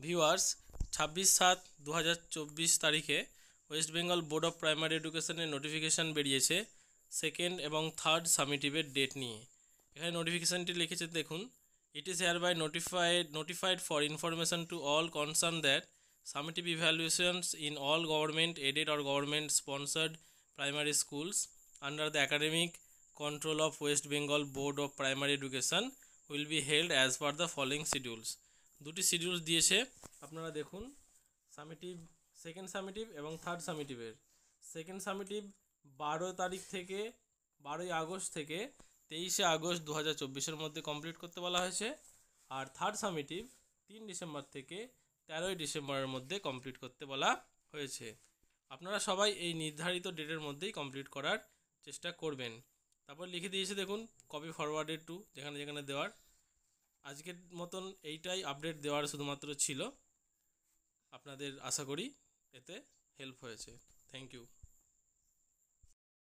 Viewers, 26/7/2024 তারিখে West Bengal board of primary এডুকেশনের notification বেরিয়েছে সেকেন্ড এবং থার্ড সামিটিভের ডেট নিয়ে। এখানে নোটিফিকেশানটি লিখেছে দেখুন, it is here by notified for information to all concerned that summative evaluations in all government aided or government sponsored primary schools under the academic control of West Bengal Board of Primary Education will be held as per the following schedules। দুটি schedules দিয়েছে, আপনারা দেখুন। Summative, second summative এবং third সামিটিভের। Second summative 12 August থেকে 23 August 2024 মধ্যে complete করতে বলা হয়েছে। আর থার্ড সামিটিভ 3 ডিসেম্বর থেকে 13 ডিসেম্বরের মধ্যে কমপ্লিট করতে বলা হয়েছে। আপনারা সবাই এই নির্ধারিত ডেটের মধ্যেই কমপ্লিট করার চেষ্টা করবেন। তারপর লিখে দিয়েছে দেখুন, কপি ফরওয়ার্ডেড টু, যেখানে যেখানে দেওয়ার। আজকের মতন এইটাই আপডেট দেওয়ার শুধুমাত্র ছিল। আপনাদের আশা করি এতে হেল্প হয়েছে। Thank you.